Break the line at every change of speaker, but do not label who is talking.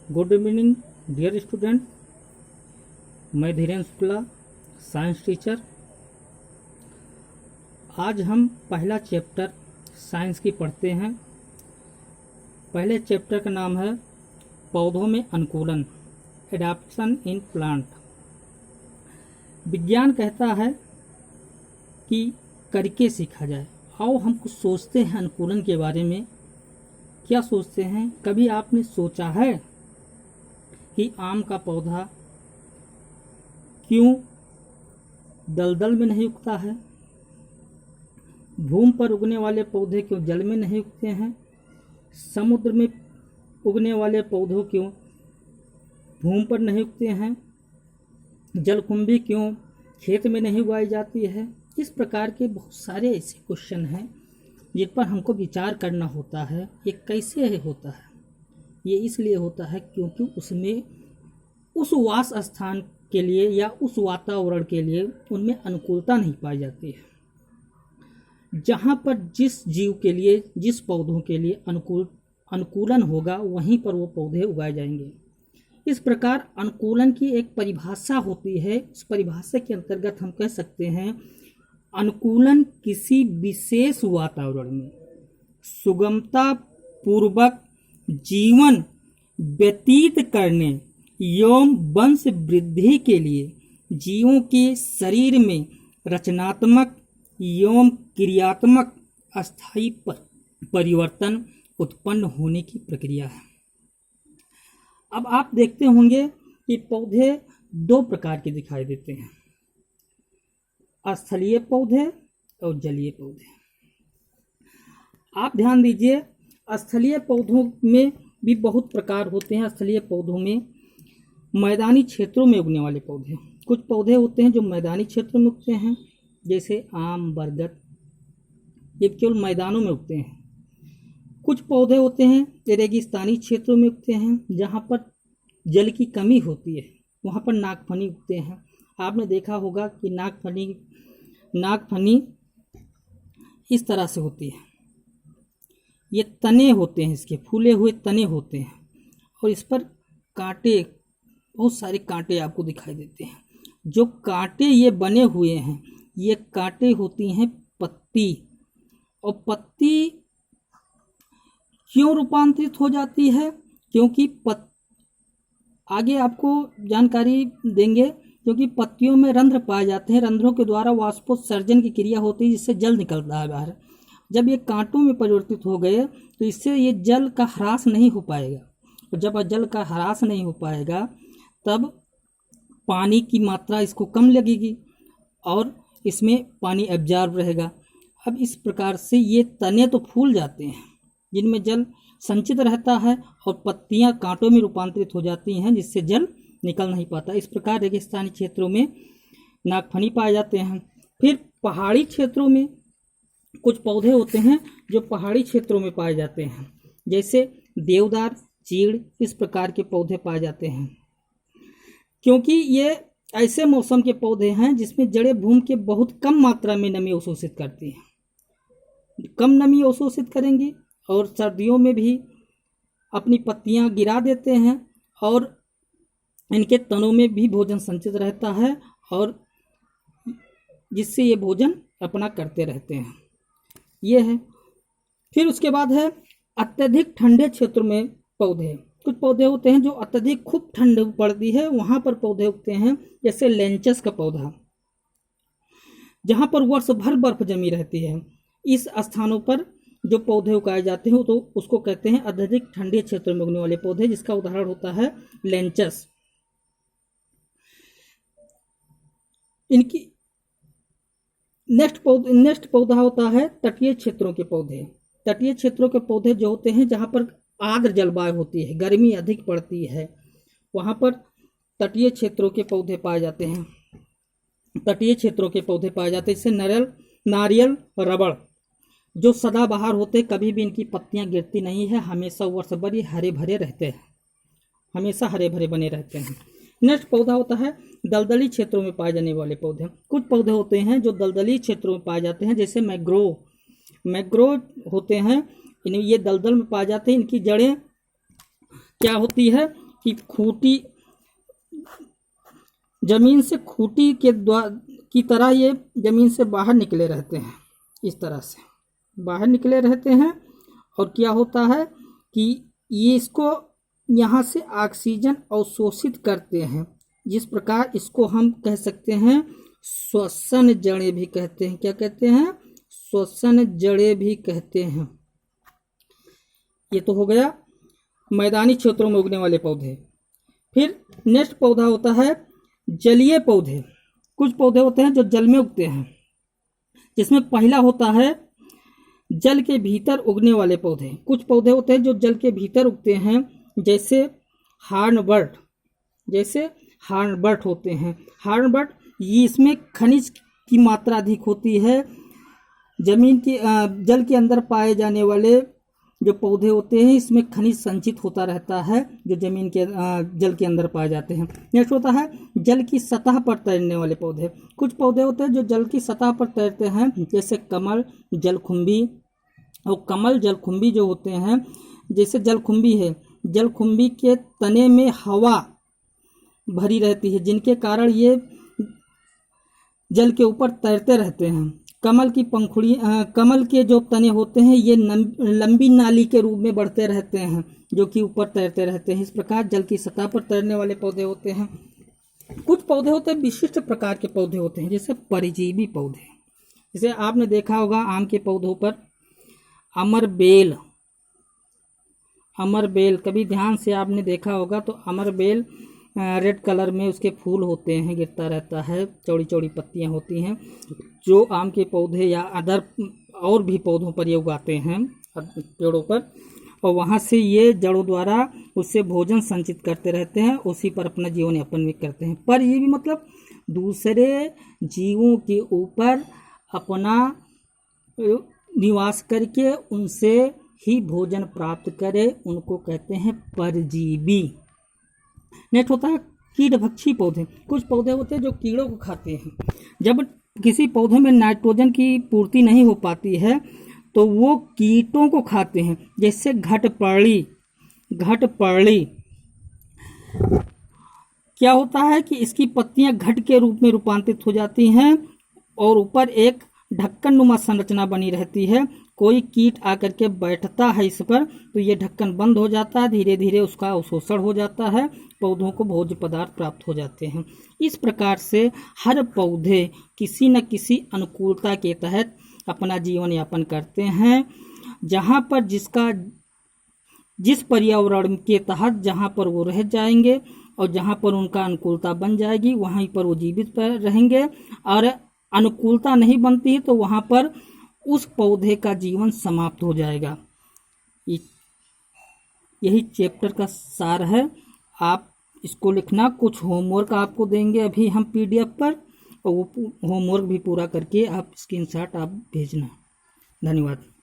Good evening dear student, मैं Dhirendra Shukla, science teacher. आज हम पहला चैप्टर साइंस की पढ़ते हैं। पहले चैप्टर का नाम है पौधों में अनुकूलन, एडाप्शन इन प्लांट। विज्ञान कहता है कि करके सीखा जाए। आओ हम कुछ सोचते हैं अनुकूलन के बारे में। क्या सोचते हैं? कभी आपने सोचा है कि आम का पौधा क्यों दलदल में नहीं उगता है? भूमि पर उगने वाले पौधे क्यों जल में नहीं उगते हैं? समुद्र में उगने वाले पौधों क्यों भूमि पर नहीं उगते हैं? जलकुंभी क्यों खेत में नहीं उगाई जाती है? इस प्रकार के बहुत सारे ऐसे क्वेश्चन हैं जिन पर हमको विचार करना होता है। ये कैसे होता है? ये इसलिए होता है क्योंकि उसमें उस वास स्थान के लिए या उस वातावरण के लिए उनमें अनुकूलता नहीं पाई जाती है। जहाँ पर जिस जीव के लिए, जिस पौधों के लिए अनुकूलन होगा, वहीं पर वो पौधे उगाए जाएंगे। इस प्रकार अनुकूलन की एक परिभाषा होती है। उस परिभाषा के अंतर्गत हम कह सकते हैं अनुकूलन किसी विशेष वातावरण में सुगमता पूर्वक जीवन व्यतीत करने एवं वंश वृद्धि के लिए जीवों के शरीर में रचनात्मक एवं क्रियात्मक अस्थायी परिवर्तन उत्पन्न होने की प्रक्रिया है। अब आप देखते होंगे कि पौधे दो प्रकार के दिखाई देते हैं, स्थलीय पौधे और जलीय पौधे। आप ध्यान दीजिए, स्थलीय पौधों में भी बहुत प्रकार होते हैं। स्थलीय पौधों में मैदानी क्षेत्रों में उगने वाले पौधे, कुछ पौधे होते हैं जो मैदानी क्षेत्रों में उगते हैं, जैसे आम, बरगद, ये केवल मैदानों में उगते हैं। कुछ पौधे होते हैं ये रेगिस्तानी क्षेत्रों में उगते हैं, जहाँ पर जल की कमी होती है, वहाँ पर नागफनी उगते हैं। आपने देखा होगा कि नागफनी इस तरह से होती है। ये तने होते हैं, इसके फूले हुए तने होते हैं और इस पर कांटे, बहुत सारे कांटे आपको दिखाई देते हैं। जो कांटे ये बने हुए हैं, ये कांटे होती हैं पत्ती। और पत्ती क्यों रूपांतरित हो जाती है? क्योंकि आगे आपको जानकारी देंगे, क्योंकि पत्तियों में रंध्र पाए जाते हैं। रंध्रों के द्वारा वाष्पोत्सर्जन की क्रिया होती है, जिससे जल निकलता है बाहर। जब ये कांटों में परिवर्तित हो गए तो इससे ये जल का ह्रास नहीं हो पाएगा, और जब जल का ह्रास नहीं हो पाएगा तब पानी की मात्रा इसको कम लगेगी और इसमें पानी एब्जॉर्ब रहेगा। अब इस प्रकार से ये तने तो फूल जाते हैं जिनमें जल संचित रहता है, और पत्तियां कांटों में रूपांतरित हो जाती हैं, जिससे जल निकल नहीं पाता। इस प्रकार रेगिस्तानी क्षेत्रों में नागफनी पाए जाते हैं। फिर पहाड़ी क्षेत्रों में कुछ पौधे होते हैं जो पहाड़ी क्षेत्रों में पाए जाते हैं, जैसे देवदार, चीड़, इस प्रकार के पौधे पाए जाते हैं। क्योंकि ये ऐसे मौसम के पौधे हैं जिसमें जड़ें भूमि के बहुत कम मात्रा में नमी अवशोषित करती हैं। कम नमी अवशोषित करेंगी और सर्दियों में भी अपनी पत्तियां गिरा देते हैं, और इनके तनों में भी भोजन संचित रहता है, और जिससे ये भोजन अपना करते रहते हैं। ये है। फिर उसके बाद है अत्यधिक ठंडे क्षेत्र में पौधे। कुछ पौधे होते हैं जो अत्यधिक खूब ठंड पड़ती है, वहाँ पर पौधे उगते हैं, जैसे लेंचस का पौधा, जहाँ पर वर्ष भर बर्फ जमी रहती है। इस स्थानों पर जो पौधे उगाए जाते हैं तो उसको कहते हैं अत्यधिक ठंडे क्षेत्र में उगने वाले पौधे, जिसका उदाहरण होता है लेंचस। इनकी नेक्स्ट पौधा होता है तटीय क्षेत्रों के पौधे। तटीय क्षेत्रों के पौधे जो होते हैं जहाँ पर आर्द्र जलवायु होती है, गर्मी अधिक पड़ती है, वहाँ पर तटीय क्षेत्रों के पौधे पाए जाते हैं। तटीय क्षेत्रों के पौधे पाए जाते हैं, जैसे नारियल, रबड़, जो सदाबहार होते, कभी भी इनकी पत्तियां गिरती नहीं है, हमेशा वर्ष भर ये हरे भरे रहते हैं, हमेशा हरे भरे बने रहते हैं। नेक्स्ट पौधा होता है दलदली क्षेत्रों में पाए जाने वाले पौधे। कुछ पौधे होते हैं जो दलदली क्षेत्रों में पाए जाते हैं, जैसे मैग्रोव होते हैं, ये दलदल में पाए जाते हैं। इनकी जड़ें क्या होती है कि खूंटी, जमीन से खूंटी के की तरह ये जमीन से बाहर निकले रहते हैं, इस तरह से बाहर निकले रहते हैं। और क्या होता है कि ये इसको यहाँ से ऑक्सीजन अवशोषित करते हैं, जिस प्रकार इसको हम कह सकते हैं श्वसन जड़ें भी कहते हैं। क्या कहते हैं? श्वसन जड़ें भी कहते हैं। ये तो हो गया मैदानी क्षेत्रों में उगने वाले पौधे। फिर नेक्स्ट पौधा होता है जलीय पौधे। कुछ पौधे होते हैं जो जल में उगते हैं, जिसमें पहला होता है जल के भीतर उगने वाले पौधे। कुछ पौधे होते हैं जो जल के भीतर उगते हैं, जैसे हार्नबर्ट होते हैं। हार्नबर्ट, ये इसमें खनिज की मात्रा अधिक होती है। जमीन की जल के अंदर पाए जाने वाले जो पौधे होते हैं, इसमें खनिज संचित होता रहता है, जो जमीन के जल के अंदर पाए जाते हैं। नेक्स्ट होता है जल की सतह पर तैरने वाले पौधे। कुछ पौधे होते हैं जो जल की सतह पर तैरते हैं, जैसे कमल, जलकुंभी। और कमल, जलकुंभी जो होते हैं, जैसे जलकुंभी है, जलकुंभी के तने में हवा भरी रहती है, जिनके कारण ये जल के ऊपर तैरते रहते हैं। कमल की पंखुड़ी, कमल के जो तने होते हैं, ये लंबी नाली के रूप में बढ़ते रहते हैं, जो कि ऊपर तैरते रहते हैं। इस प्रकार जल की सतह पर तैरने वाले पौधे होते हैं। कुछ पौधे होते हैं विशिष्ट प्रकार के पौधे होते हैं, जैसे परजीवी पौधे। जैसे आपने देखा होगा आम के पौधों पर अमरबेल, कभी ध्यान से आपने देखा होगा तो अमरबेल रेड कलर में उसके फूल होते हैं, गिरता रहता है, चौड़ी चौड़ी पत्तियां होती हैं, जो आम के पौधे या अदर और भी पौधों पर ये उगाते हैं पेड़ों पर। और वहाँ से ये जड़ों द्वारा उससे भोजन संचित करते रहते हैं, उसी पर अपना जीवन यापन भी करते हैं। पर ये भी मतलब दूसरे जीवों के ऊपर अपना निवास करके उनसे ही भोजन प्राप्त करे, उनको कहते हैं परजीवी। नेक्स्ट होता है कीटभक्षी पौधे। कुछ पौधे होते हैं जो कीड़ों को खाते हैं। जब किसी पौधे में नाइट्रोजन की पूर्ति नहीं हो पाती है तो वो कीटों को खाते हैं, जैसे घटपर्णी। क्या होता है कि इसकी पत्तियां घट के रूप में रूपांतरित हो जाती हैं और ऊपर एक ढक्कन नुमा संरचना बनी रहती है। कोई कीट आकर के बैठता है इस पर तो ये ढक्कन बंद हो जाता है, धीरे धीरे उसका अवशोषण हो जाता है, पौधों को भोज्य पदार्थ प्राप्त हो जाते हैं। इस प्रकार से हर पौधे किसी न किसी अनुकूलता के तहत अपना जीवन यापन करते हैं। जहाँ पर जिस पर्यावरण के तहत जहाँ पर वो रह जाएंगे और जहाँ पर उनका अनुकूलता बन जाएगी, वहीं पर वो जीवित पर रहेंगे। और अनुकूलता नहीं बनती है तो वहाँ पर उस पौधे का जीवन समाप्त हो जाएगा। यही चैप्टर का सार है। आप इसको लिखना, कुछ होमवर्क आपको देंगे अभी हम PDF पर, और वो होमवर्क भी पूरा करके आप स्क्रीनशॉट आप भेजना। धन्यवाद।